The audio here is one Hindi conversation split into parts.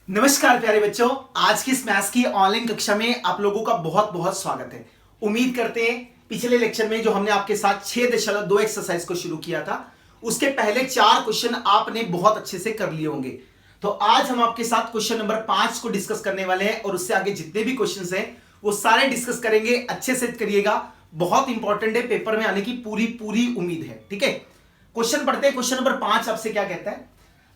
नमस्कार प्यारे बच्चों, आज की इस मैथ्स की ऑनलाइन कक्षा में आप लोगों का बहुत बहुत स्वागत है। उम्मीद करते हैं पिछले लेक्चर में जो हमने आपके साथ 6.2 एक्सरसाइज को शुरू किया था उसके पहले 4 क्वेश्चन आपने बहुत अच्छे से कर लिए होंगे। तो आज हम आपके साथ क्वेश्चन नंबर 5 को डिस्कस करने वाले हैं और उससे आगे जितने भी क्वेश्चन हैं वो सारे डिस्कस करेंगे। अच्छे से करिएगा, बहुत इंपॉर्टेंट है, पेपर में आने की पूरी पूरी उम्मीद है। ठीक है, क्वेश्चन पढ़ते हैं। क्वेश्चन नंबर 5 आपसे क्या कहता है,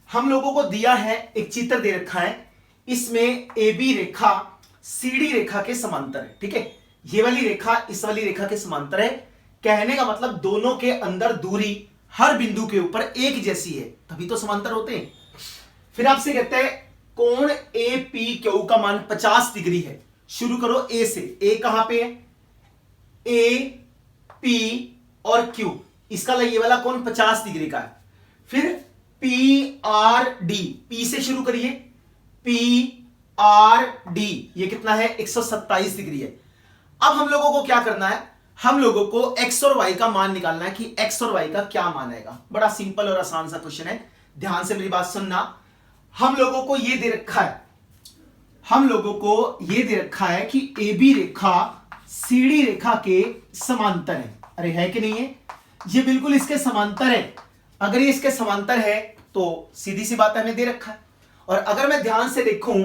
हम लोगों को दिया है एक चित्र दे रखा है, इसमें ए बी रेखा सीडी रेखा के समांतर है। ठीक है, ये वाली रेखा इस वाली रेखा के समांतर है। कहने का मतलब दोनों के अंदर दूरी हर बिंदु के ऊपर एक जैसी है, तभी तो समांतर होते हैं। फिर आपसे कहते हैं कोण ए पी क्यू का मान 50 डिग्री है। शुरू करो ए से, ए कहां पे है, ए पी और क्यू, इसका ये वाला कोण 50 डिग्री का है। फिर पी आर डी, पी से शुरू करिए, पी आर डी ये कितना है, 127 डिग्री है। अब हम लोगों को क्या करना है, हम लोगों को एक्स और वाई का मान निकालना है कि एक्स और वाई का क्या मान आएगा। बड़ा सिंपल और आसान सा क्वेश्चन है, ध्यान से मेरी बात सुनना। हम लोगों को ये दे रखा है, हम लोगों को ये दे रखा है कि ए बी रेखा सीडी रेखा के समांतर है। अरे है कि नहीं है, ये बिल्कुल इसके समांतर है। अगर ये इसके समांतर है तो सीधी सी बात है, हमें दे रखा है। और अगर मैं ध्यान से देखूं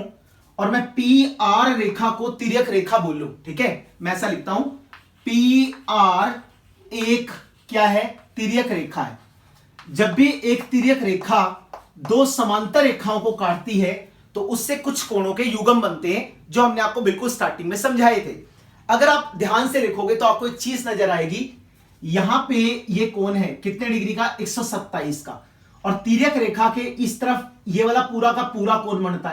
और मैं पी आर रेखा को तिर्यक रेखा बोलूं, ठीक है, मैं ऐसा लिखता हूं, पी आर एक क्या है, तिर्यक रेखा है। जब भी एक तिर्यक रेखा दो समांतर रेखाओं को काटती है तो उससे कुछ कोणों के युग्म बनते हैं, जो हमने आपको बिल्कुल स्टार्टिंग में समझाए थे। अगर आप ध्यान से देखोगे तो आपको एक चीज नजर आएगी, यहां पे ये कोण है कितने डिग्री का, 127 का, और तिर्यक रेखा के इस तरफ ये वाला पूरा का पूरा कोण बनता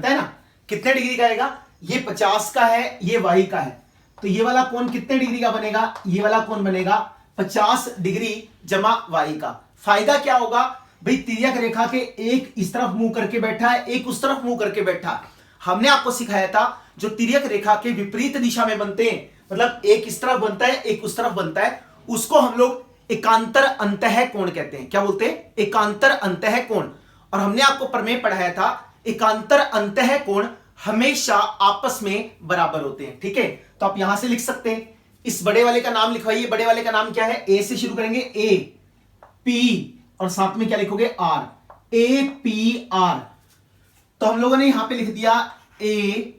है ना, कितने डिग्री का आएगा, ये 50 का है, ये वाई का है, तो ये वाला कोण कितने डिग्री का बनेगा, ये वाला कोण बनेगा 50 डिग्री जमा वाई का। फायदा क्या होगा भाई, तिर्यक रेखा के एक इस तरफ मुंह करके बैठा है, एक उस तरफ मुंह करके बैठा है। हमने आपको सिखाया था जो तिर्यक रेखा के विपरीत दिशा में बनते हैं, मतलब एक इस तरफ बनता है एक उस तरफ बनता है, उसको हम लोग एकांतर अंतः कोण कहते हैं। क्या बोलते हैं, एकांतर अंतः कोण। और हमने आपको प्रमेय पढ़ाया था, एकांतर अंतः कोण हमेशा आपस में बराबर होते हैं। ठीक है, तो आप यहां से लिख सकते हैं, इस बड़े वाले का नाम लिखवाइए। बड़े वाले का नाम क्या है, ए से शुरू करेंगे, ए पी और साथ में क्या लिखोगे, आर, ए पी आर। तो हम लोगों ने यहां पे लिख दिया ए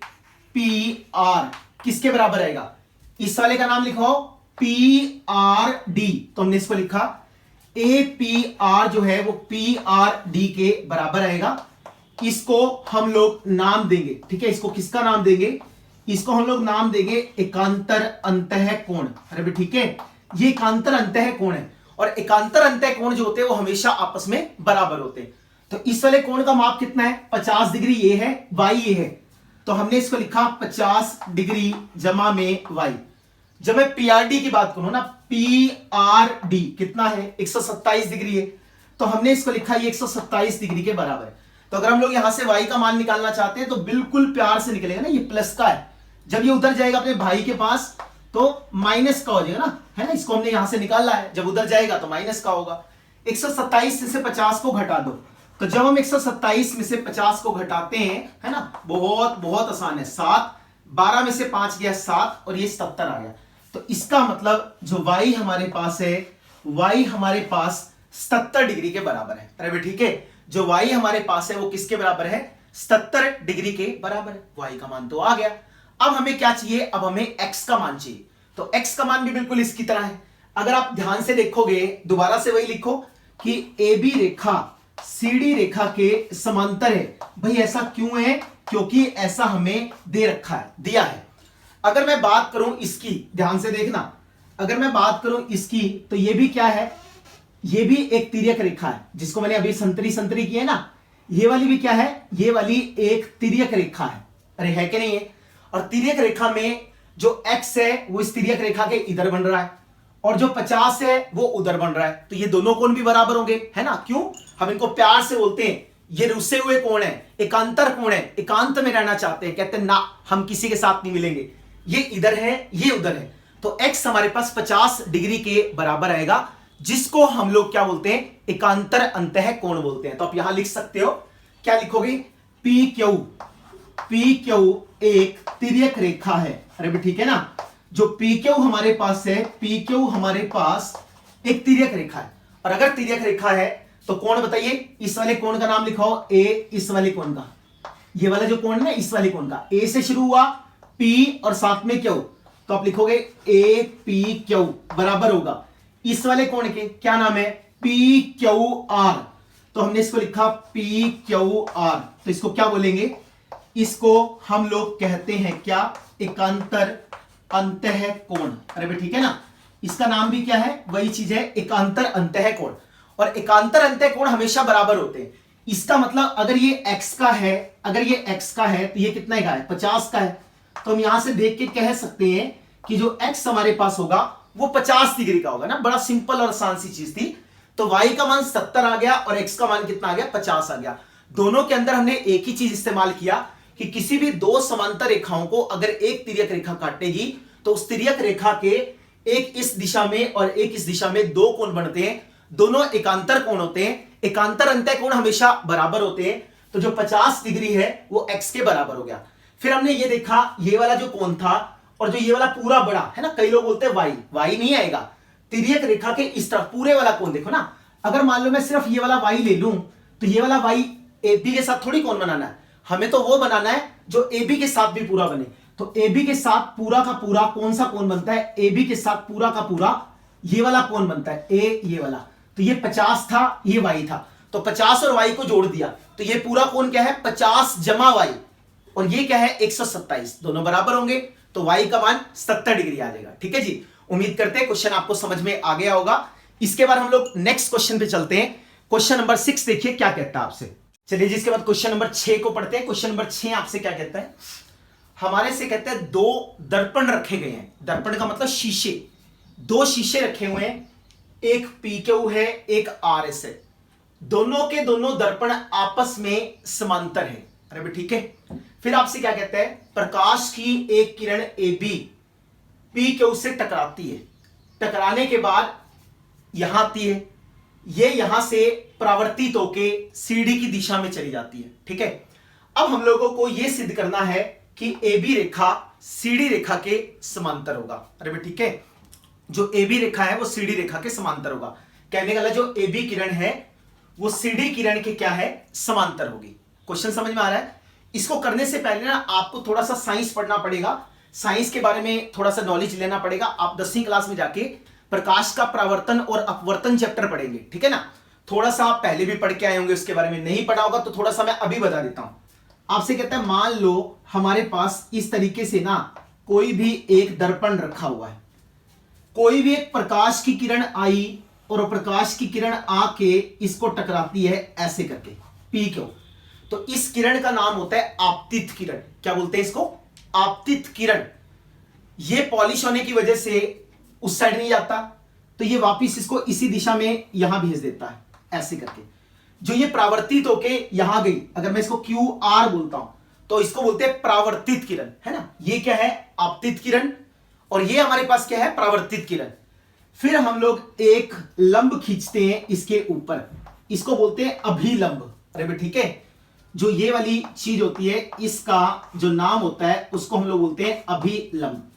पी आर किसके बराबर आएगा, इस वाले का नाम लिखवाओ, पी आर डी। तो हमने इसको लिखा ए पी आर जो है वो पी आर डी के बराबर आएगा। इसको हम लोग नाम देंगे, ठीक है, इसको किसका नाम देंगे, इसको हम लोग नाम देंगे एकांतर अंतः कोण। अरे भाई ठीक है, ये एकांतर अंतः कोण है, और एकांतर अंतः कोण जो होते हैं वो हमेशा आपस में बराबर होते हैं। तो इस वाले कोण का माप कितना है, 50 डिग्री ये है, वाई ये है, तो हमने इसको लिखा 50 डिग्री जमा में वाई। जब मैं पीआरडी की बात करूं ना, पीआरडी कितना है, 127 डिग्री है, तो हमने इसको लिखा ये 127 डिग्री के बराबर है। तो अगर हम लोग यहां से y का मान निकालना चाहते हैं तो बिल्कुल प्यार से निकलेगा ना, ये प्लस का है, जब ये उधर जाएगा अपने भाई के पास तो माइनस का हो जाएगा ना, है ना, इसको हमने यहां से निकाला है, जब उधर जाएगा तो माइनस का होगा। 127 से 50 को घटा दो, तो जब हम 127 में से 50 को घटाते हैं, है ना, बहुत बहुत आसान है, 7, 12 में से 5 गया 7 और ये 70 आ गया। तो इसका मतलब जो y हमारे पास है, y हमारे पास 77 डिग्री के बराबर है। अरे ठीक है, जो y हमारे पास है वो किसके बराबर है, 77 डिग्री के बराबर है। y का मान तो आ गया। अब हमें क्या चाहिए, अब हमें x का मान चाहिए। तो x का मान भी बिल्कुल इसकी तरह है। अगर आप ध्यान से देखोगे, दोबारा से वही लिखो कि ए बी रेखा सीडी रेखा के समांतर है। भाई ऐसा क्यों है, क्योंकि ऐसा हमें दे रखा है, दिया है। अगर मैं बात करूं इसकी, ध्यान से देखना, अगर मैं बात करूं इसकी, तो ये भी क्या है, ये भी एक तिर्यक रेखा है, जिसको मैंने अभी संतरी संतरी की है ना, ये वाली भी क्या है, ये वाली एक तिर्यक रेखा है। अरे है कि नहीं है, और तिर्यक रेखा में जो x है वो इस तिर्यक रेखा के इधर बन रहा है, और जो 50 है वो उधर बन रहा है, तो ये दोनों कोण भी बराबर होंगे, है ना। क्यों, हम इनको प्यार से बोलते हैं ये रुसे हुए कोण है, एकांतर कोण है, एकांत में रहना चाहते हैं, कहते हैं ना हम किसी के साथ नहीं मिलेंगे, ये इधर है ये उधर है, तो x हमारे पास 50 डिग्री के बराबर आएगा, जिसको हम लोग क्या बोलते हैं, एकांतर अंतः कोण बोलते हैं। तो आप यहां लिख सकते हो, क्या लिखोगे, पी क्यू एक तिर्यक रेखा है। अरे भाई ठीक है ना, जो पी क्यू हमारे पास है, पी क्यू हमारे पास एक तिर्यक रेखा है। और अगर तिर्यक रेखा है तो कोण बताइए, इस वाले कोण का नाम लिखाओ ए, इस वाले कोण का, ये वाला जो कोण है ना इस वाले कोण का, ए से शुरू हुआ पी और साथ में क्यू, तो आप लिखोगे ए पी क्यू बराबर होगा इस वाले कोण के क्या नाम है, पी क्यू आर। तो हमने इसको लिखा पी क्यू आर, तो इसको क्या बोलेंगे, इसको हम लोग कहते हैं क्या, एकांतर अंतःकोण। अरे भाई ठीक है ना, इसका नाम भी क्या है, वही चीज है, एकांतर अंतःकोण। और एकांतर अंतःकोण हमेशा बराबर होते हैं। इसका मतलब अगर ये x का है, अगर ये x का है तो ये कितने का है, 50 का है। तो हम यहां से देख के कह सकते हैं कि जो x हमारे पास होगा वो 50 डिग्री का होगा ना। बड़ा सिंपल और आसान सी चीज थी। तो y का मान 70 आ गया और x का मान कितना आ गया, 50 आ गया। दोनों के अंदर हमने एक ही चीज इस्तेमाल किया कि किसी भी दो समांतर रेखाओं को अगर एक तिर्यक रेखा काटेगी तो उस तिर्यक रेखा के एक इस दिशा में और एक इस दिशा में दो कोण बनते हैं, दोनों एकांतर कोण होते हैं। एकांतर अंतःकोण हमेशा बराबर होते हैं। तो जो 50 डिग्री है वो x के बराबर हो गया। फिर हमने ये देखा, ये वाला जो कोण था और जो ये वाला पूरा बड़ा है ना, कई लोग बोलते हैं y नहीं आएगा, तिर्यक रेखा के इस तरफ पूरे वाला कोण देखो ना। अगर मान लो मैं सिर्फ ये वाला y ले लूं तो ये वाला y AB के साथ थोड़ी कोण बनाना है, हमें तो वो बनाना है जो AB के साथ भी पूरा बने। तो AB के साथ पूरा का पूरा कौन सा कोण बनता है, AB के साथ पूरा का पूरा ये वाला कोण बनता है, A ये वाला। तो ये 50 था, ये y था, तो 50 और y को जोड़ दिया तो ये पूरा कोण क्या है, 50 जमा y, और ये क्या है 127, दोनों बराबर होंगे तो y का मान 70 डिग्री आ जाएगा। ठीक है जी, उम्मीद करते हैं क्वेश्चन आपको समझ में आ गया होगा। इसके बाद हम लोग नेक्स्ट क्वेश्चन पे चलते हैं। क्वेश्चन नंबर 6 देखिए क्या कहता है आपसे। चलिए जिसके बाद क्वेश्चन नंबर 6 को पढ़ते हैं। क्वेश्चन नंबर 6 आपसे क्या कहता है, हमारे से कहते हैं दो दर्पण रखे गए हैं। दर्पण का मतलब शीशे, दो शीशे रखे हुए हैं, एक PQ है एक RS है, दोनों के दोनों दर्पण आपस में समांतर है। अरे भाई ठीक है। फिर आपसे क्या कहता है, प्रकाश की एक किरण AB PQ से टकराती है, टकराने के बाद यहां आती है, ये यहां से परावर्तित होके CD की दिशा में चली जाती है। ठीक है, अब हम लोगों को यह सिद्ध करना है कि AB रेखा CD रेखा के समांतर होगा। अरे भाई ठीक है, जो AB रेखा है वो CD रेखा के समांतर होगा। कहने का जो AB किरण है वो CD किरण के क्या है, समांतर होगी। क्वेश्चन समझ में आ रहा है। इसको करने से पहले ना आपको थोड़ा सा साइंस पढ़ना पड़ेगा, साइंस के बारे में थोड़ा सा नॉलेज लेना पड़ेगा। आप 10वीं क्लास में जाके प्रकाश का परावर्तन और अपवर्तन चैप्टर पढ़ेंगे। ठीक है ना, थोड़ा सा आप पहले भी पढ़ के आए होंगे, उसके बारे में नहीं पढ़ा होगा तो थोड़ा सा मैं अभी बता देता हूं। आपसे कहता है मान लो हमारे पास इस तरीके से ना कोई भी एक दर्पण रखा हुआ है, कोई भी एक प्रकाश की किरण आई और प्रकाश की किरण आके इसको टकराती है ऐसे करके PQ, तो इस किरण का नाम होता है आपतित किरण। क्या बोलते हैं इसको, आपतित किरण। ये पॉलिश होने की वजह से उस साइड नहीं जाता तो ये वापिस इसको इसी दिशा में यहां भेज देता है ऐसे करके। जो ये परावर्तित होके यहां गई, अगर मैं इसको QR बोलता हूं तो इसको बोलते हैं परावर्तित किरण, है ना। ये क्या है, आपतित किरण, और ये हमारे पास क्या है, परावर्तित किरण। फिर हम लोग एक लंब खींचते हैं इसके ऊपर, इसको बोलते हैं अभिलंब। अरे भाई ठीक है, जो ये वाली चीज होती है इसका जो नाम होता है उसको हम लोग बोलते हैं अभिलंब।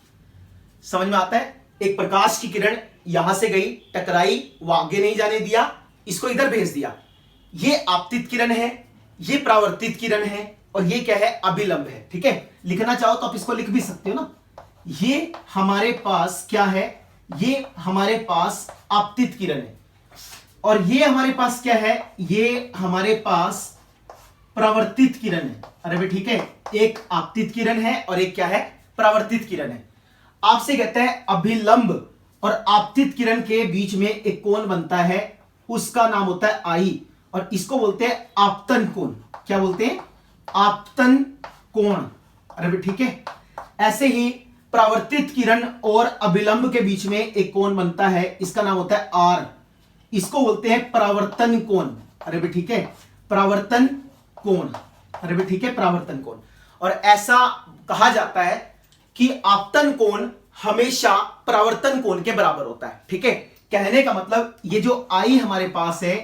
समझ में आता है, एक प्रकाश की किरण यहां से गई, टकराई, वो आगे नहीं जाने दिया, इसको इधर भेज दिया। ये आपतित किरण है, ये परावर्तित किरण है, और ये क्या है, अभिलंब है। ठीक है, लिखना चाहो तो आप इसको लिख भी सकते हो ना। ये हमारे पास क्या है, ये हमारे पास आपतित किरण है, और ये हमारे पास क्या है, ये हमारे पास परावर्तित किरण है। अरे भाई ठीक है, एक आपतित किरण है और एक क्या है, परावर्तित किरण है। आपसे कहता है अभिलंब और आपतित किरण के बीच में एक कोण बनता है, उसका नाम होता है I, और इसको बोलते हैं आपतन कोण। क्या बोलते हैं, आपतन कोण। अरे भाई ठीक है, ऐसे ही परावर्तित किरण और अभिलंब के बीच में एक कोण बनता है, इसका नाम होता है R, इसको बोलते हैं परावर्तन कोण। अरे भाई ठीक है, परावर्तन कोण। अरे भाई ठीक है, परावर्तन कोण। और ऐसा कहा जाता है कि आपतन कोण हमेशा परावर्तन कोण के बराबर होता है। ठीक है, कहने का मतलब ये जो I हमारे पास है,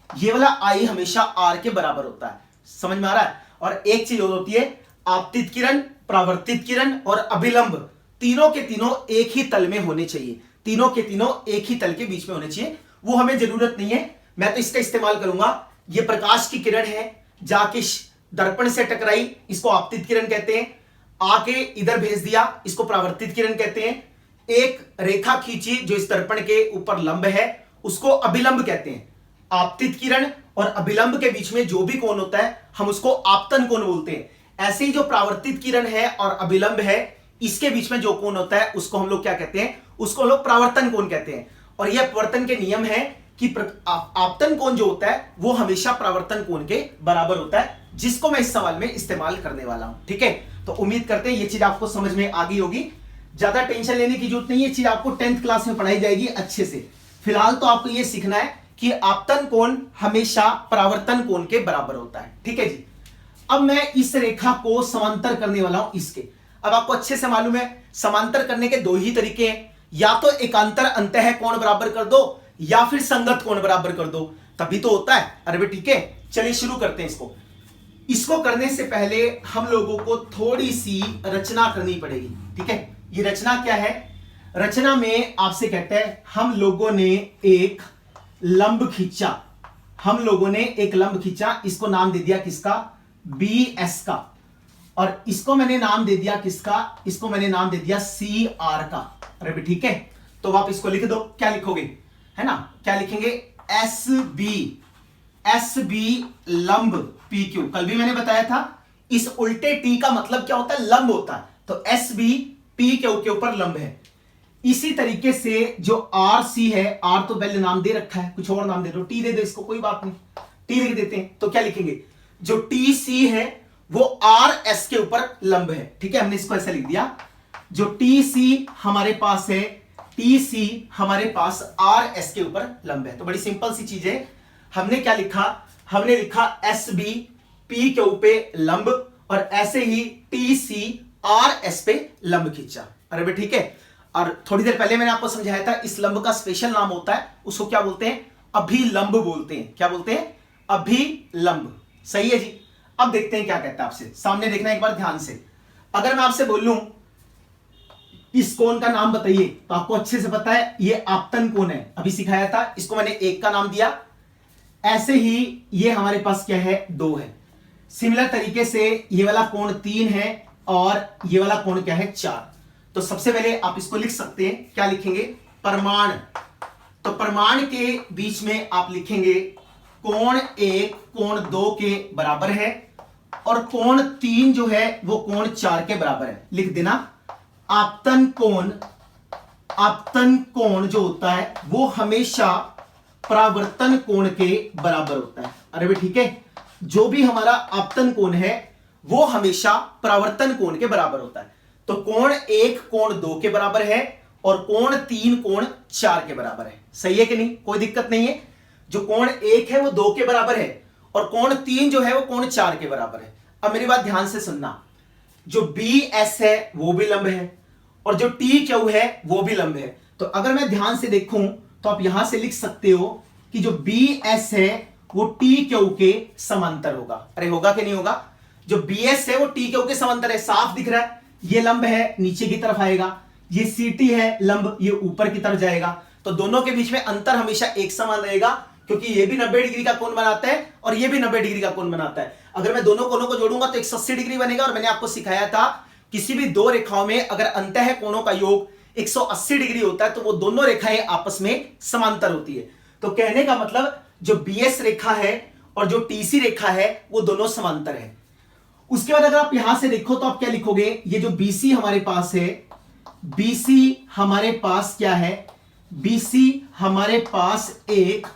ये वाला I हमेशा R के बराबर होता है। समझ में आ रहा है। और एक चीज और होती है आपतित किरण, परावर्तित किरण और अभिलंब, तीनों के तीनों एक ही तल में होने चाहिए, तीनों के तीनों एक ही तल के बीच में होने चाहिए। वो हमें जरूरत नहीं है, मैं तो इसका इस्तेमाल करूंगा। ये प्रकाश की किरण है, जाके दर्पण से टकराई, इसको आपतित किरण कहते हैं, आके इधर भेज दिया, इसको परावर्तित किरण कहते हैं। एक रेखा खींची जो इस दर्पण के ऊपर लंब है, उसको अभिलंब कहते हैं। आपतित किरण और अभिलंब के बीच में जो भी कोण होता है हम उसको आपतन कोण बोलते हैं। ऐसे ही जो परावर्तित किरण है और अभिलंब है, इसके बीच में जो कोण होता है उसको हम लोग क्या कहते हैं, उसको हम लोग परावर्तन कोण कहते हैं। और यह अपवर्तन के नियम है कि आपतन कोण जो होता है वो हमेशा परावर्तन कोण के बराबर होता है, जिसको मैं इस सवाल में इस्तेमाल करने वाला हूं। ठीक है, तो उम्मीद करते हैं ये चीज आपको समझ में आ गई होगी। ज्यादा टेंशन लेने की जरूरत नहीं है, ये चीज आपको 10th क्लास में पढ़ाई जाएगी अच्छे से। फिलहाल तो आपको ये सीखना है कि आपतन कोण हमेशा परावर्तन कोण के बराबर होता है। ठीक है जी। अब मैं इस रेखा को समांतर करने वाला हूं इसके। अब आपको अच्छे से मालूम है समांतर करने के दो ही तरीके हैं, या तो एकांतर अंतः कोण बराबर कर दो या फिर संगत कोण बराबर कर दो, तभी तो होता है। अरे भाई ठीक है, चलिए शुरू करते हैं इसको। इसको करने से पहले हम लोगों को थोड़ी सी रचना करनी पड़ेगी। ठीक है, ये रचना क्या है? रचना में आपसे कहता है हम लोगों ने एक लंब खींचा, हम लोगों ने एक लंब खींचा, इसको नाम दे दिया किसका? BS का। और इसको मैंने नाम दे दिया किसका? इसको मैंने नाम दे दिया CR का। अरे भी ठीक है, तो आप इसको लिख दो। क्या लिखोगे, है ना, क्या लिखेंगे? SB लंब PQ। कल भी मैंने बताया था इस उल्टे T का मतलब क्या होता है? लंब होता है। तो SB PQ के ऊपर लंब है। इसी तरीके से जो RC है, R तो पहले नाम दे रखा है, कुछ और नाम दे दो, T दे दो इसको, कोई बात नहीं, T लिख देते हैं। तो क्या लिखेंगे? जो TC है वो RS के ऊपर लंब है। ठीक है, हमने इसको ऐसा लिख दिया। जो TC हमारे पास है, TC हमारे पास RS के ऊपर लंब है। तो बड़ी सिंपल सी चीज है। हमने क्या लिखा? हमने लिखा SB PQ पे लंब और ऐसे ही TC RS पे लंब खींचा। अरे भाई ठीक है। और थोड़ी देर पहले मैंने आपको समझाया था इस लंब का स्पेशल नाम होता है, उसको क्या बोलते हैं? अभिलंब बोलते हैं। क्या बोलते हैं? अभिलंब। सही है जी। अब देखते हैं क्या कहता है आपसे, सामने देखना एक बार ध्यान से। अगर मैं आपसे बोलूं इस कोण का नाम बताइए, तो आपको अच्छे से पता है ये आपतन कोण है, अभी सिखाया था, इसको मैंने 1 का नाम दिया। ऐसे ही ये हमारे पास क्या है? 2 है। सिमिलर तरीके से ये वाला कोण 3 है और ये वाला कोण क्या है? 4। तो सबसे पहले आप इसको लिख सकते हैं, क्या लिखेंगे? परमाण। तो परमाण के बीच में आप लिखेंगे कोण 1 कोण 2 के बराबर है और कोण 3 जो है वो कोण 4 के बराबर है। लिख देना आपतन कोण जो होता है वो हमेशा परावर्तन कोण के बराबर होता है। अरे भाई ठीक है, जो भी हमारा आपतन कोण है वो हमेशा परावर्तन कोण के बराबर होता है। तो कोण 1 कोण 2 के बराबर है और कोण 3 कोण 4 के बराबर है। सही है कि नहीं? कोई दिक्कत नहीं है। जो कोण 1 है वो 2 के बराबर है और कोण 3 जो है वो कोण 4 के बराबर है। अब मेरी बात ध्यान से सुनना, जो BS है वो भी लंब है और जो TQ है वो भी लंब है। तो अगर मैं ध्यान से देखूं तो आप यहां से लिख सकते हो कि जो BS है वो TQ के समांतर होगा। अरे होगा कि नहीं होगा? जो BS है वो TQ के समांतर है, साफ दिख रहा है। ये लंब है, नीचे की तरफ आएगा। ये CT है लंब, ये ऊपर की तरफ जाएगा। तो दोनों के बीच में अंतर हमेशा एक समान रहेगा, क्योंकि ये भी 90 डिग्री का कोण बनाता है और ये भी 90 डिग्री का कोण बनाता है। अगर मैं दोनों कोणों को जोड़ूंगा तो 180 डिग्री बनेगा। और मैंने आपको सिखाया था किसी भी दो रेखाओं में अगर अंतः कोणों का योग 180 डिग्री होता है तो वो दोनों रेखाएं आपस में समांतर होती है। तो कहने का मतलब जो BS रेखा है और जो TC रेखा है वो दोनों समांतर है। उसके बाद अगर आप यहां से देखो तो आप क्या लिखोगे? ये जो BC हमारे पास है, BC हमारे पास क्या है? BC हमारे पास एक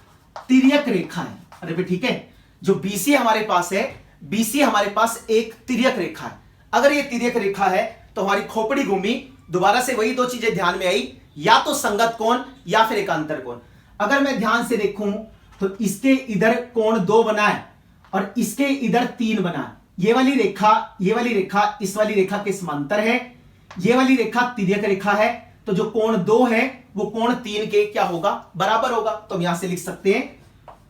तिर्यक रेखा है। अरे भाई ठीक है, जो BC हमारे पास है, BC हमारे पास एक तिर्यक रेखा है। अगर ये तिर्यक रेखा है तो हमारी खोपड़ी घूमी, दोबारा से वही दो चीजें ध्यान में आई, या तो संगत कोण या फिर एकांतर कोण। अगर मैं ध्यान से देखूं तो इसके इधर कोण 2 बना है और इसके इधर 3 बना है। ये वाली रेखा इस वाली रेखा के समांतर है, ये वाली रेखा तिर्यक रेखा है। तो जो कोण 2 है वो कोण 3 के क्या होगा? बराबर होगा। तो हम यहां से लिख सकते हैं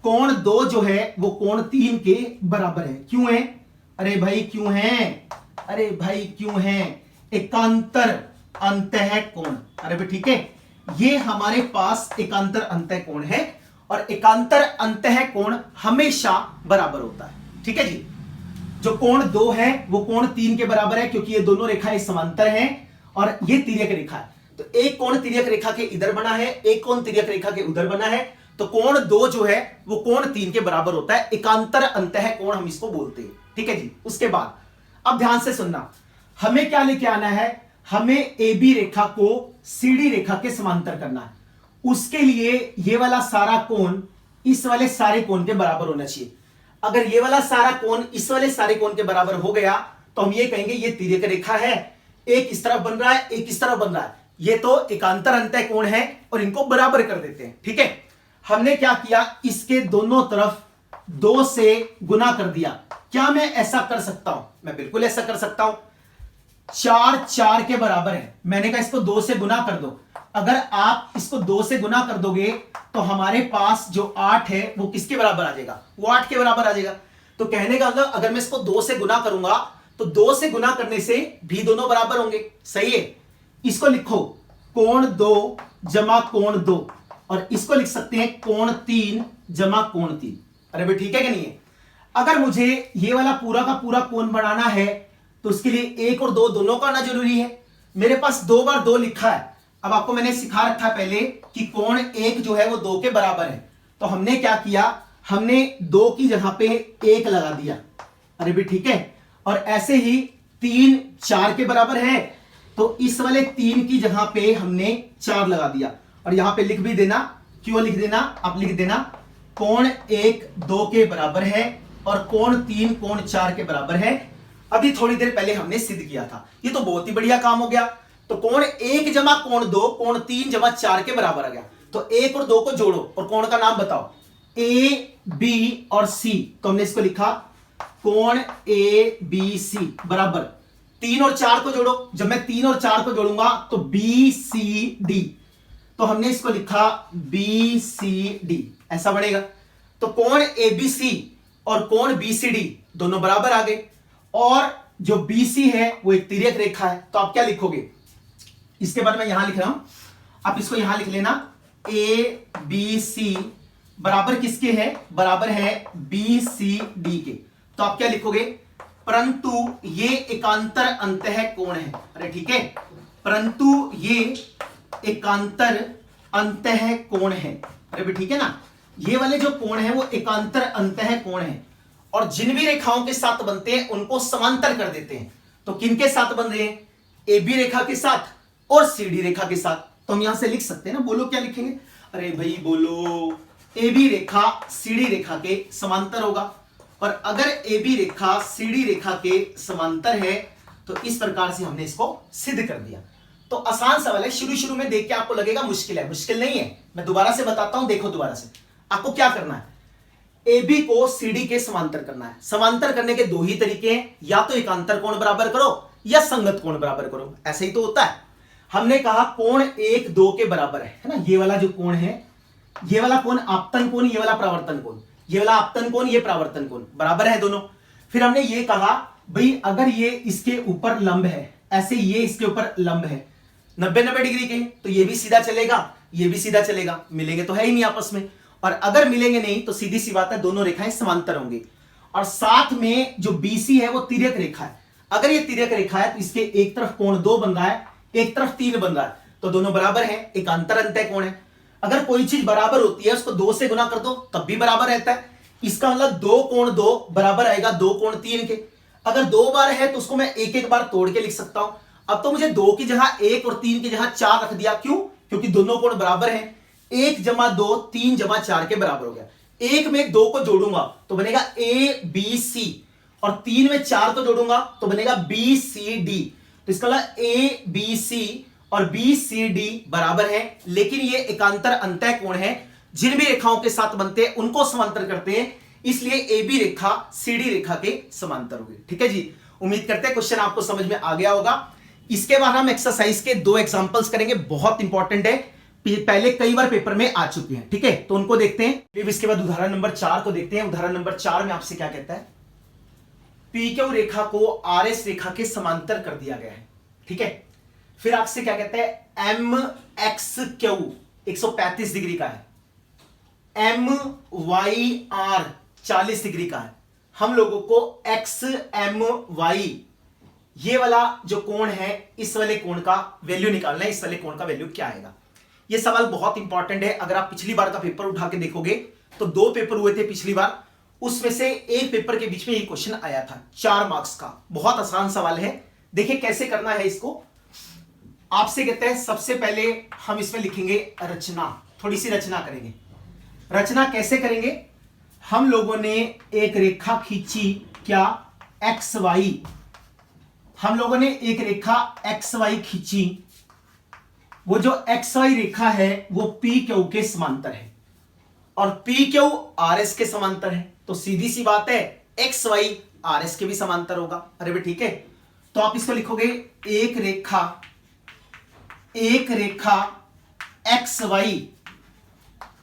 कोण 2 जो है वो कोण 3 के बराबर है। क्यों है? अरे भाई क्यों है, अरे भाई क्यों है, एकांतर अंतः कोण। अरे भाई ठीक है, ये हमारे पास एकांतर अंतः कोण है और एकांतर अंतः कोण हमेशा बराबर होता है। ठीक है जी, जो कोण 2 है वो कोण 3 के बराबर है क्योंकि ये दोनों रेखाएं समांतर हैं और ये तिर्यक रेखा है। तो एक कोण तिर्यक रेखा के इधर बना है, एक कोण तिर्यक रेखा के उधर बना है, तो कोण 2 जो है वो कोण 3 के बराबर होता है, एकांतर अंतः कोण हम इसको बोलते हैं। ठीक है जी, उसके बाद अब ध्यान से सुनना, हमें क्या लेके आना है, हमें ए बी रेखा को सीडी रेखा के समांतर करना है। उसके लिए ये वाला सारा कोण इस वाले सारे कोण के बराबर होना चाहिए। अगर ये वाला सारा कोण इस वाले सारे कोण के बराबर हो गया तो हम ये कहेंगे ये तिर्यक रेखा है, एक इस तरफ बन रहा है, एक इस तरफ बन रहा है, ये तो एकांतर अंतः कोण है और इनको बराबर कर देते हैं। ठीक है, हमने क्या किया, इसके दोनों तरफ 2 से गुना कर दिया। क्या मैं ऐसा कर सकता हूं? मैं बिल्कुल ऐसा कर सकता हूं। 4 4 के बराबर है, मैंने कहा इसको 2 से गुना कर दो। अगर आप इसको 2 से गुना कर दोगे तो हमारे पास जो 8 है वो किसके बराबर आ जाएगा, वो 8 के बराबर आ जाएगा। तो कहने का मतलब अगर मैं इसको 2 से गुना करूंगा तो 2 से गुना करने से भी दोनों बराबर होंगे। सही है, इसको लिखो कोण 2 जमा कोण 2 और इसको लिख सकते हैं कोण 3 जमा कोण 3। अरे भाई ठीक है कि नहीं है? अगर मुझे ये वाला पूरा का पूरा कोण बनाना है तो उसके लिए 1 और 2 दोनों का आना जरूरी है। मेरे पास 2 बार 2 लिखा है। अब आपको मैंने सिखा रखा है पहले कि कोण 1 जो है वो 2 के बराबर है, तो हमने क्या किया, हमने 2 की जगह पे 1 लगा दिया। अरे भी ठीक है, और ऐसे ही 3 4 के बराबर है तो इस वाले 3 की जगह पे हमने 4 लगा दिया। और यहां पे लिख भी देना, क्यों लिख देना, आप लिख देना कोण 1 2 के बराबर है और कोण 3 कोण 4 के बराबर है। अभी थोड़ी देर पहले हमने सिद्ध किया था, ये तो बहुत ही बढ़िया काम हो गया। तो कोण 1 जमा कोण 2 कोण 3 जमा 4 के बराबर आ गया। तो 1 और 2 को जोड़ो और कोण का नाम बताओ, ए बी और सी। तो हमने इसको लिखा कोण ए बी सी बराबर 3 और 4 को जोड़ो। जब मैं 3 और 4 को जोड़ूंगा तो बी सी डी, तो हमने इसको लिखा बी सी डी, ऐसा बढ़ेगा। तो कोण ए बी सी और कोण बी सी डी दोनों बराबर आ गए। और जो बी सी है वो एक तिर्यक रेखा है, तो आप क्या लिखोगे, इसके बाद मैं यहां लिख रहा हूं, आप इसको यहां लिख लेना, ए बी सी बराबर किसके है, बराबर है बी सी डी के। तो आप क्या लिखोगे, परंतु ये एकांतर अंतः कोण है। अरे ठीक है, परंतु ये एकांतर अंतः कोण है। अरे भी ठीक है ना, ये वाले जो कोण है वो एकांतर अंतः कोण है और जिन भी रेखाओं के साथ बनते हैं उनको समांतर कर देते हैं। तो किनके साथ बन रहे हैं, ए बी रेखा के साथ और सीडी रेखा के साथ। तो हम यहां से लिख सकते हैं ना, बोलो क्या लिखेंगे, अरे भाई बोलो, ए बी रेखा सीडी रेखा के समांतर होगा। और अगर ए बी रेखा सीडी रेखा के समांतर है तो इस प्रकार से हमने इसको सिद्ध कर दिया। तो आसान सवाल है, शुरू शुरू में देख के आपको लगेगा मुश्किल है, मुश्किल नहीं है। मैं दोबारा से बताता हूं, देखो दोबारा से। आपको क्या करना है, ए बी को सीडी के समांतर करना है। समांतर करने के 2 ही तरीके हैं, या तो एकांतर कोण बराबर करो या संगत कोण बराबर करो, ऐसे ही तो होता है। हमने कहा कोण 1 2 के बराबर है ना, ये वाला जो कोण है, ये वाला कोण आपतन कोण, ये वाला परावर्तन कोण, ये वाला आपतन कोण, ये परावर्तन कोण, बराबर है दोनों। फिर हमने ये कहा भाई अगर ये इसके ऊपर लंब है, ऐसे ये इसके ऊपर लंब है 90-90 डिग्री के, तो ये भी सीधा चलेगा, ये भी सीधा चलेगा, मिलेंगे तो है ही नहीं आपस में। और अगर मिलेंगे नहीं तो सीधी सी बात है दोनों रेखाएं समांतर होंगी। और साथ में जो बीसी है वो तिर्यक रेखा है। अगर ये तिर्यक रेखा है तो इसके एक तरफ कोण 2 बन रहा है, एक तरफ 3 बन रहा है, तो दोनों बराबर है, एकांतर अंतः कोण है। अगर कोई चीज बराबर होती है उसको 2 से गुना कर दो तब भी बराबर रहता है। इसका मतलब 2 कोण 2 बराबर आएगा 2 कोण 3 के। अगर 2 बार है तो उसको मैं एक एक बार तोड़ के लिख सकता हूं। अब तो मुझे 2 की जगह 1 और 3 की जगह 4 रख दिया, क्यों, क्योंकि दोनों कोण बराबर हैं। 1 जमा 2 3 जमा 4 के बराबर हो गया। 1 में 2 को जोड़ूंगा तो बनेगा ए बी सी, और 3 में 4 को जोड़ूंगा तो बनेगा बी सी डी। तो इसका मतलब ए बी सी और बी सी डी बराबर है, लेकिन ये एकांतर अंतः कोण है। जिन भी रेखाओं के साथ बनते हैं उनको समांतर करते हैं, इसलिए A B Rekha C D रेखा के समांतर होगी। ठीक है जी, उम्मीद करते हैं क्वेश्चन आपको समझ में आ गया होगा। इसके बाद हम एक्सरसाइज के 2 एग्जांपल्स करेंगे, बहुत इंपॉर्टेंट है, पहले कई बार पेपर में आ चुके हैं। ठीक है, तो उनको देखते हैं। फिर इसके बाद उदाहरण नंबर 4 को देखते हैं। उदाहरण नंबर 4 में आपसे क्या कहता है, पी क्यू रेखा को आर एस रेखा के समांतर कर दिया गया है, ठीक है। फिर आपसे क्या कहते हैं, एम एक्स क्यू 135 डिग्री का है, एम वाई आर 40 डिग्री का है। हम लोगों को एक्स एम वाई ये वाला जो कोण है, इस वाले कोण का वैल्यू निकालना है। इस वाले कोण का वैल्यू क्या आएगा? ये सवाल बहुत इंपॉर्टेंट है। अगर आप पिछली बार का पेपर उठा के देखोगे तो 2 पेपर हुए थे पिछली बार, उसमें से एक पेपर के बीच में ये क्वेश्चन आया था 4 मार्क्स का। बहुत आसान सवाल है, देखिए कैसे करना है इसको। आपसे कहते हैं सबसे पहले हम इसमें लिखेंगे रचना, थोड़ी सी रचना करेंगे। रचना कैसे करेंगे? हम लोगों ने एक रेखा खींची, क्या? X Y. हम लोगों ने एक रेखा एक्स वाई खींची। वो जो एक्स वाई रेखा है वो पी क्यू के समांतर है और पी क्यू आर एस के समांतर है। तो सीधी सी बात है, एक्स वाई आर एस के भी समांतर होगा। अरे भाई ठीक है, तो आप इसको लिखोगे एक रेखा एक्स वाई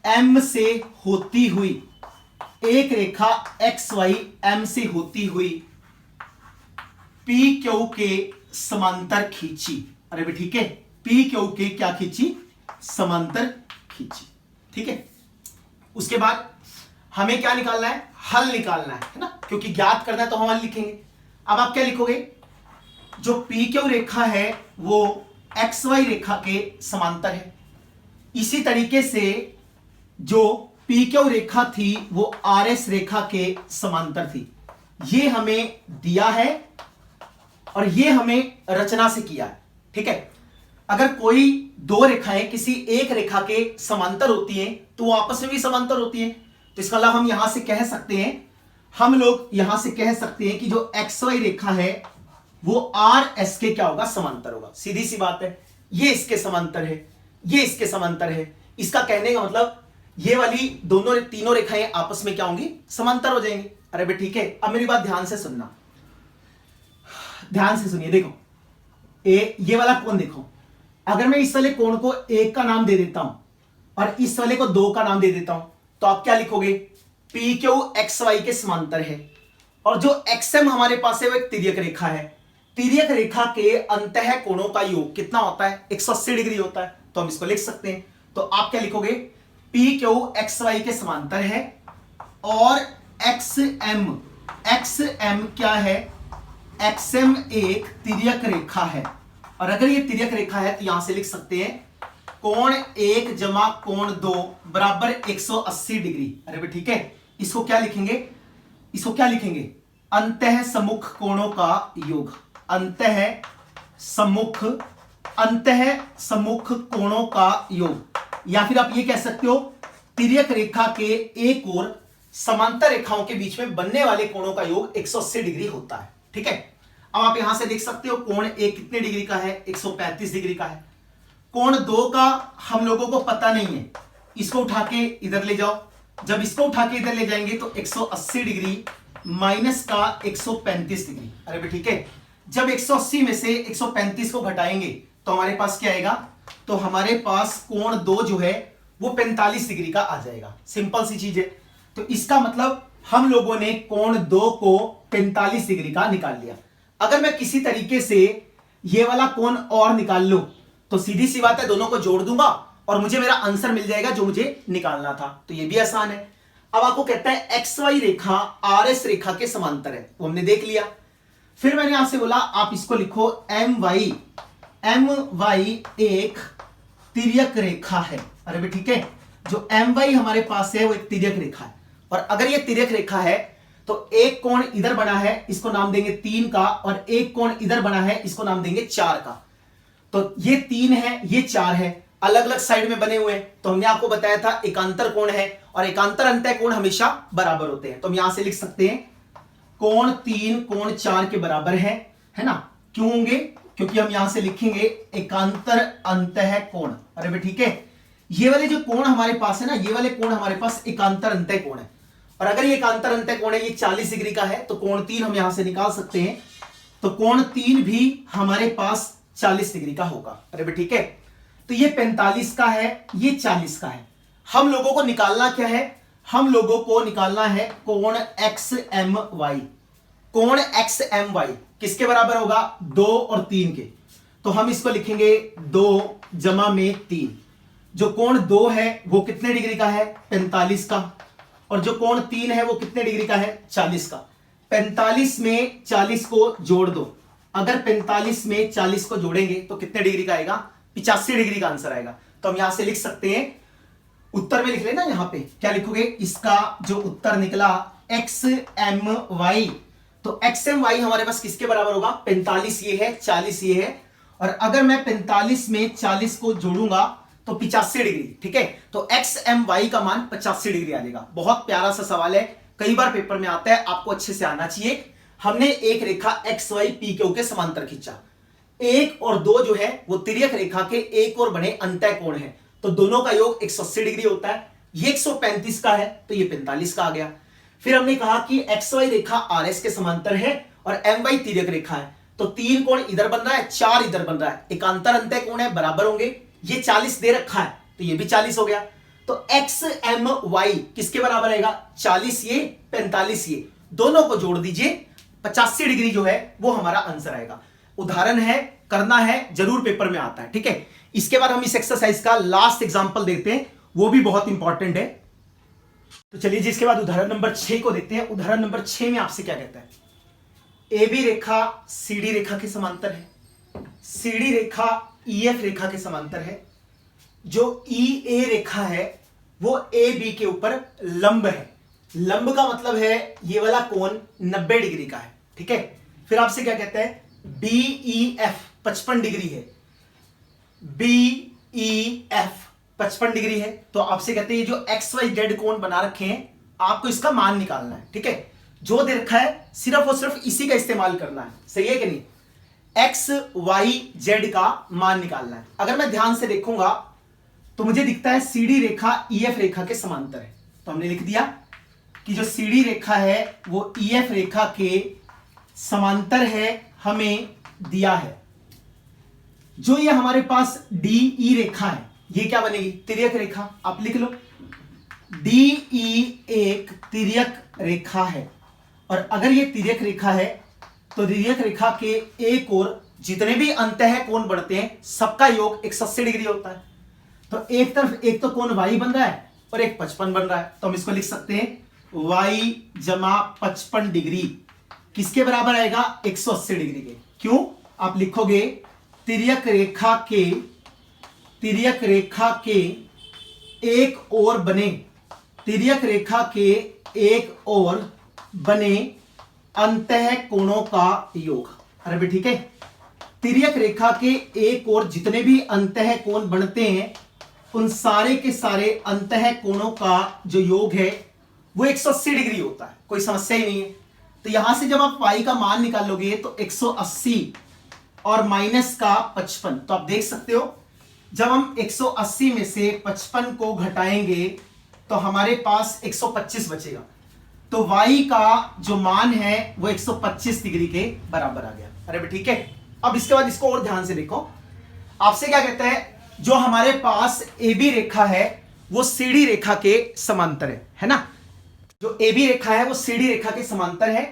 एम से होती हुई, एक रेखा एक्स वाई एम से होती हुई पी क्यू के समांतर खींची। अरे भाई ठीक है, पी क्यू के क्या खींची? समांतर खींची, ठीक है। उसके बाद हमें क्या निकालना है? हल निकालना है ना, क्योंकि ज्ञात करना है तो हम हल लिखेंगे। अब आप क्या लिखोगे? जो पी क्यू रेखा है वो एक्स वाई रेखा के समांतर है। इसी तरीके से जो पी क्यू रेखा थी वो आर एस रेखा के समांतर थी। ये हमें दिया है और ये हमें रचना से किया है, ठीक है। अगर कोई 2 रेखाएं किसी एक रेखा के समांतर होती हैं तो वो आपस में भी समांतर होती हैं। तो इसका मतलब हम यहां से कह सकते हैं, हम लोग यहां से कह सकते हैं कि जो एक्स वाई रेखा है वो आर एस के क्या होगा? समांतर होगा। सीधी सी बात है, ये इसके समांतर है, ये इसके समांतर है। इसका कहने का मतलब ये वाली तीनों रेखाएं आपस में क्या होंगी? समांतर हो जाएंगी। अरे भाई ठीक है, अब मेरी बात ध्यान से सुनना, ध्यान से सुनिए। देखो ये वाला कोण देखो, अगर मैं इस वाले कोण को 1 का नाम दे देता हूं और इस वाले को 2 का नाम दे देता हूं तो आप क्या लिखोगे? पी क्यू एक्स वाई के समांतर है और जो एक्सएम हमारे पास है वो एक तिर्यक रेखा है। तिर्यक रेखा के अंतः कोणों का योग कितना होता है? 180 डिग्री होता है। तो हम इसको लिख सकते हैं। तो आप क्या लिखोगे? पी क्यू एक्स वाई के समांतर है और एक्सएम क्या है? एक्सएम एक तिर्यक रेखा है और अगर ये तिर्यक रेखा है तो यहां से लिख सकते हैं कोण 1 जमा कोण 2 बराबर 180 डिग्री। अरे भाई ठीक है, इसको क्या लिखेंगे? अंतः सम्मुख कोणों का योग, अंतः सम्मुख कोणों का योग। या फिर आप ये कह सकते हो तिर्यक रेखा के एक और समांतर रेखाओं के बीच में बनने वाले कोणों का योग 180 डिग्री होता है, ठीक है। अब आप यहां से देख सकते हो कोण 1 कितने डिग्री का है? 135 डिग्री का है। कोण 2 का हम लोगों को पता नहीं है, इसको उठा के इधर ले जाओ। जब इसको उठा के इधर ले जाएंगे तो 180 डिग्री माइनस का 135 डिग्री। अरे भाई ठीक है, जब 180 में से 135 को घटाएंगे तो हमारे पास क्या आएगा? तो हमारे पास कोण 2 जो है वो 45 डिग्री का आ जाएगा। सिंपल सी चीज है। तो इसका मतलब हम लोगों ने कोण 2 को 45 डिग्री का निकाल लिया। अगर मैं किसी तरीके से ये वाला कोण और निकाल लूं तो सीधी सी बात है, दोनों को जोड़ दूंगा और मुझे मेरा आंसर मिल जाएगा जो मुझे निकालना था। तो ये भी आसान है। अब आपको कहता है एक्स वाई रेखा आर एस रेखा के समांतर है, वो हमने देख लिया। फिर मैंने आपसे बोला आप इसको लिखो एम वाई एक तिर्यक रेखा है। अरे भाई ठीक है, जो एम वाई हमारे पास है वो एक तिर्यक रेखा है और अगर ये तिर्यक रेखा है तो एक कोण इधर बना है, इसको नाम देंगे 3 का, और एक कोण इधर बना है, इसको नाम देंगे 4 का। तो ये 3 है, ये 4 है, अलग अलग साइड में बने हुए हैं। तो हमने आपको बताया था एकांतर कोण है और एकांतर अंतः कोण हमेशा बराबर होते हैं। तो हम यहां से लिख सकते हैं कोण 3 कोण 4 के बराबर है ना। क्यों होंगे? क्योंकि हम यहां से लिखेंगे एकांतर अंतः कोण। अरे भाई ठीक है, ये वाले जो कोण हमारे पास है ना, ये वाले कोण हमारे पास एकांतर अंतः कोण है और अगर ये एकांतर अंतः कोण है, ये 40 डिग्री का है, तो कोण 3 हम यहां से निकाल सकते हैं। तो कोण 3 भी हमारे पास 40 डिग्री का होगा। अरे भाई ठीक है, तो ये 45 का है, ये 40 का है। हम लोगों को निकालना क्या है? हम लोगों को निकालना है कोण एक्स एम वाई। कोण एक्स एम वाई किसके बराबर होगा? 2 और 3 के। तो हम इसको लिखेंगे 2 जमा में 3। जो कोण 2 है वो कितने डिग्री का है? 45 का। और जो कोण 3 है वो कितने डिग्री का है? 40 का। 45 में 40 को जोड़ दो। अगर 45 में 40 को जोड़ेंगे तो कितने डिग्री का आएगा? 85 डिग्री का आंसर आएगा। तो हम यहां से लिख सकते हैं, उत्तर में लिख लेना, यहां पे क्या लिखोगे? इसका जो उत्तर निकला एक्स एम वाई, तो एक्स एम वाई हमारे पास किसके बराबर होगा? 45 ये है, 40 ये है, और अगर मैं 45 में 40 को जोड़ूंगा तो 85 डिग्री। ठीक है, तो एक्स एम वाई का मान 85 डिग्री आ जाएगा। बहुत प्यारा सा सवाल है, कई बार पेपर में आता है, आपको अच्छे से आना चाहिए। हमने एक रेखा एक्स वाई पी क्यू के समांतर खींचा, 1 और 2 जो है वो तिर्यक रेखा के एक और बने अंतः कोण है, तो दोनों का योग 180 डिग्री होता है। ये 135 का है तो ये 45 का आ गया। फिर हमने कहा कि एक्स वाई रेखा आर एस के समांतर है और एम वाई तिर्यक रेखा है, तो 3 कोण इधर बन रहा है, 4 इधर बन रहा है, एकांतर अंतः कोण है, बराबर होंगे। ये 40 दे रखा है तो ये भी 40 हो गया। तो एक्स एम वाई किसके बराबर आएगा? 40 ये, 45 ये, दोनों को जोड़ दीजिए, 85 डिग्री जो है वो हमारा आंसर आएगा। उदाहरण है, करना है, जरूर पेपर में आता है। ठीक है, इसके बाद हम इस एक्सरसाइज का लास्ट एग्जांपल देखते हैं, वो भी बहुत इंपॉर्टेंट है। तो चलिए जी, इसके बाद उदाहरण नंबर 6 को देखते हैं। उदाहरण नंबर 6 में आपसे क्या कहता है? ए बी रेखा सीडी रेखा के समांतर है, सीडी रेखा ईएफ रेखा के समांतर है, जो ई ए रेखा है वो ए बी के ऊपर लंब है। लंब का मतलब है ये वाला कोण 90 डिग्री का है। ठीक है, फिर आपसे क्या कहता है? बी ई एफ 55 डिग्री है, बी ई एफ 55 डिग्री है, तो आपसे कहते हैं ये जो एक्स वाई जेड कोण बना रखे हैं आपको इसका मान निकालना है। ठीक है, जो दे रखा है सिर्फ और सिर्फ इसी का इस्तेमाल करना है, सही है कि नहीं? एक्स वाई जेड का मान निकालना है। अगर मैं ध्यान से देखूंगा तो मुझे दिखता है सीडी रेखा ईएफ रेखा के समांतर है, तो हमने लिख दिया कि जो सीडी रेखा है वो ईएफ रेखा के समांतर है, हमें दिया है। जो ये हमारे पास डीई रेखा है ये क्या बनेगी? तिर्यक रेखा। आप लिख लो, डीई एक तिर्यक रेखा है, और अगर ये तिर्यक रेखा है तो तिर्यक रेखा के एक और जितने भी अंतः कोण बढ़ते हैं सबका योग 180 डिग्री होता है। तो एक तरफ एक तो कोण y बन रहा है और एक 55 बन रहा है, तो हम इसको लिख सकते हैं y जमा 55 डिग्री किसके बराबर आएगा? 180 डिग्री के। क्यों? आप लिखोगे तिर्यक रेखा के एक और बने, तिर्यक रेखा के एक और बने अंतः कोणों का योग। अरे भी ठीक है, तिर्यक रेखा के एक और जितने भी अंतः कोण बनते हैं उन सारे के सारे अंतः कोणों का जो योग है वो 180 डिग्री होता है, कोई समस्या ही नहीं है। तो यहां से जब आप y का मान निकालोगे तो 180 और माइनस का 55, तो आप देख सकते हो जब हम 180 में से 55 को घटाएंगे तो हमारे पास 125 बचेगा, तो y का जो मान है वो 125 डिग्री के बराबर आ गया। अरे भाई ठीक है, अब इसके बाद इसको और ध्यान से देखो, आपसे क्या कहता है? जो हमारे पास ए बी रेखा है वो सीडी रेखा के समांतर है ना? जो ए बी रेखा है वो सीडी रेखा के समांतर है।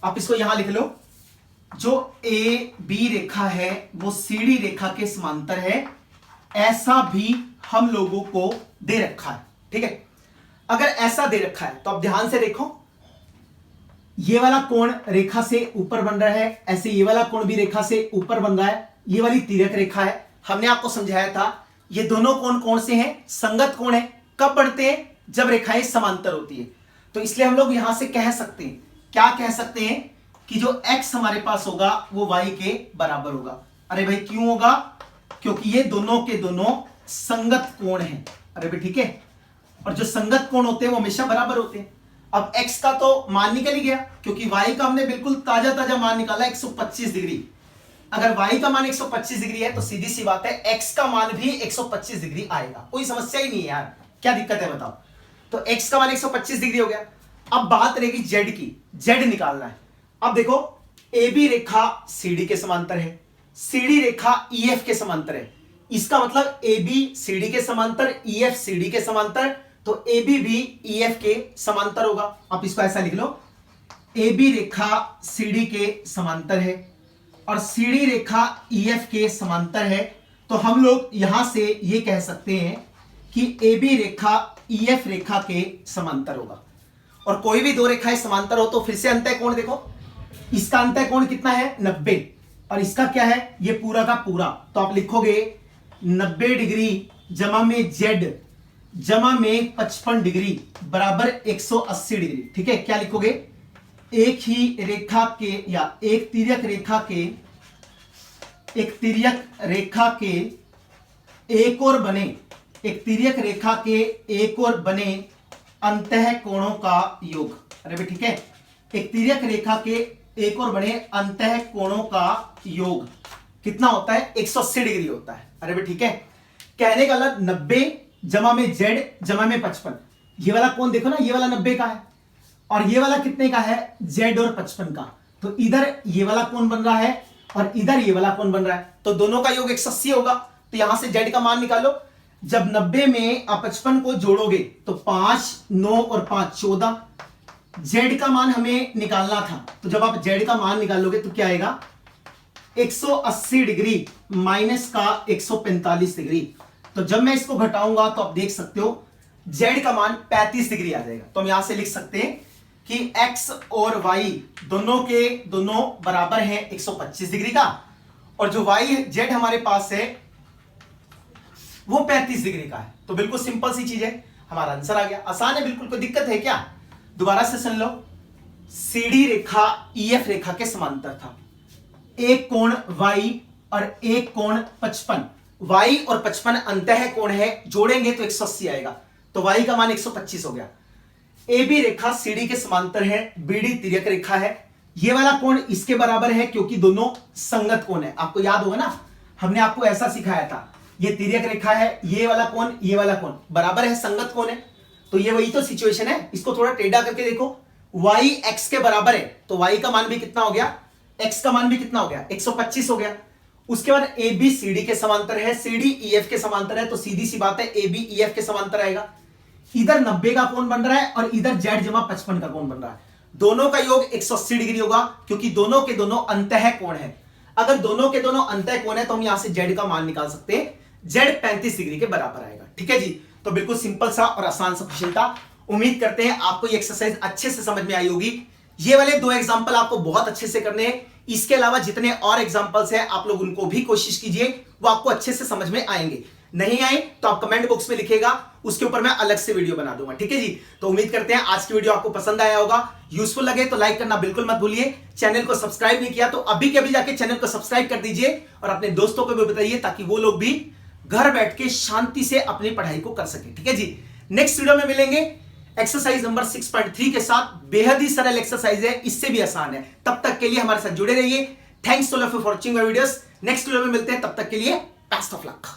आप इसको यहां लिख लो, जो ए बी रेखा है वो सीडी रेखा के समांतर है, ऐसा भी हम लोगों को दे रखा है। ठीक है, अगर ऐसा दे रखा है तो आप ध्यान से देखो, ये वाला कोण रेखा से ऊपर बन रहा है, ऐसे ये वाला कोण भी रेखा से ऊपर बन रहा है, ये वाली तिर्यक रेखा है। हमने आपको समझाया था ये दोनों कोण कौन से हैं? संगत कोण है। कब बढ़ते हैं? जब रेखाएं समांतर होती है। तो इसलिए हम लोग यहां से कह सकते हैं, क्या कह सकते हैं? कि जो x हमारे पास होगा वो y के बराबर होगा। अरे भाई क्यों होगा? क्योंकि ये दोनों के दोनों संगत कोण हैं। अरे भाई ठीक है, और जो संगत कोण होते हैं वो हमेशा बराबर होते हैं। अब x का तो मान निकल ही गया, क्योंकि y का हमने बिल्कुल ताजा ताजा मान निकाला 125 डिग्री। अगर y का मान 125 डिग्री है तो सीधी सी बात है x का मान भी 125 डिग्री आएगा, कोई समस्या ही नहीं है यार, क्या दिक्कत है बताओ? तो x का मान 125 डिग्री हो गया। अब बात रहेगी z की, z निकालना है। अब देखो AB रेखा CD के समांतर है, CD रेखा EF के समांतर है, इसका मतलब AB CD के समांतर, EF CD के समांतर, तो AB भी EF के समांतर होगा। आप इसको ऐसा लिख लो, ए बी रेखा सीडी के समांतर है और सीडी रेखा ईएफ के समांतर है, तो हम लोग यहां से ये कह सकते हैं कि ए बी रेखा ईएफ रेखा के समांतर होगा। और कोई भी दो रेखाएं समांतर हो तो फिर से अंतः कोण देखो, इसका अंतः कोण कितना है 90 और इसका क्या है ये पूरा का पूरा, तो आप लिखोगे 90 डिग्री जमा में जेड जमा में 55 डिग्री बराबर 180 डिग्री। ठीक है, क्या लिखोगे, एक ही रेखा के या एक तिर्यक रेखा के एक और बने, एक तिर्यक रेखा के एक और बने अंतः कोणों का योग। अरे भाई ठीक है, एक तिर्यक रेखा के एक और बने अंतः कोणों का योग कितना होता है 180 डिग्री होता है। अरे भाई ठीक है, कहने का मतलब 90 जमा में जेड जमा में 55, ये वाला कोण देखो ना, ये वाला 90 का है और ये वाला कितने का है जेड और 55 का, तो इधर ये वाला कोण बन रहा है और इधर ये वाला कोण बन रहा है, तो दोनों का योग 180 होगा। तो यहां से जेड का मान निकालो, जब 90 में आप 55 को जोड़ोगे तो 5 9 और 5 14, जेड का मान हमें निकालना था, तो जब आप जेड का मान निकालोगे तो क्या आएगा 180 डिग्री माइनस का 145 डिग्री। तो जब मैं इसको घटाऊंगा तो आप देख सकते हो जेड का मान 35 डिग्री आ जाएगा। तो हम यहां से लिख सकते हैं कि x और y दोनों के दोनों बराबर है 125 डिग्री का, और जो y जेड हमारे पास है वो 35 डिग्री का है। तो बिल्कुल सिंपल सी चीज है, हमारा आंसर आ गया। आसान है बिल्कुल, कोई दिक्कत है क्या? दोबारा से सुन लो, सीडी रेखा ईएफ रेखा के समांतर था, एक कोण y और एक कोण 55, y और 55 अंतः कोण है, जोड़ेंगे तो 180 आएगा, तो y का मान 125 हो गया। ए बी रेखा सीडी के समांतर है, बीडी तिर्यक रेखा है, ये वाला कोण इसके बराबर है क्योंकि दोनों संगत कोण है। आपको याद होगा ना, हमने आपको ऐसा सिखाया था, ये तिर्यक रेखा है, ये वाला कोण बराबर है, संगत कोण है, तो ये वही तो सिचुएशन है। इसको थोड़ा टेढ़ा करके देखो, y x के बराबर है तो y का मान भी कितना हो गया, x का मान भी कितना हो गया 125 हो गया। उसके बाद ए बी सी डी के समांतर है, सी डी ई एफ के समांतर है, तो सीधी सी बात है ए बी ई एफ के समांतर आएगा। इधर 90 का कोण बन रहा है और इधर जेड जमा 55 का कोण बन रहा है, दोनों का योग 180 डिग्री होगा क्योंकि दोनों के दोनों अंतः कोण है। अगर दोनों के दोनों अंतः कोण है तो हम यहां से जेड का मान निकाल सकते हैं, जेड 35 डिग्री के बराबर आएगा। ठीक है जी, तो बिल्कुल सिंपल सा और आसान सा क्वेश्चन था। उम्मीद करते हैं आपको ये एक्सरसाइज अच्छे से समझ में आई होगी। ये वाले दो एग्जांपल आपको बहुत अच्छे से करने हैं, इसके अलावा जितने और एग्जांपल्स हैं आप लोग उनको भी कोशिश कीजिए, वो आपको अच्छे से समझ में आएंगे। नहीं आए तो आप कमेंट बॉक्स में लिखेगा, उसके ऊपर मैं अलग से वीडियो बना दूंगा। ठीक है जी, तो उम्मीद करते हैं आज की वीडियो आपको पसंद आया होगा, यूजफुल लगे तो लाइक करना बिल्कुल मत भूलिए। चैनल को सब्सक्राइब नहीं किया तो अभी के अभी जाके चैनल को सब्सक्राइब कर दीजिए और अपने दोस्तों को भी बताइए ताकि वो लोग भी घर बैठ के शांति से अपनी पढ़ाई को कर सके। ठीक है जी, नेक्स्ट वीडियो में मिलेंगे एक्सरसाइज नंबर 6.3 के साथ। बेहद ही सरल एक्सरसाइज है, इससे भी आसान है। तब तक के लिए हमारे साथ जुड़े रहिए। Thanks to all for watching my videos. Next video में मिलते हैं, तब तक के लिए बेस्ट ऑफ लक।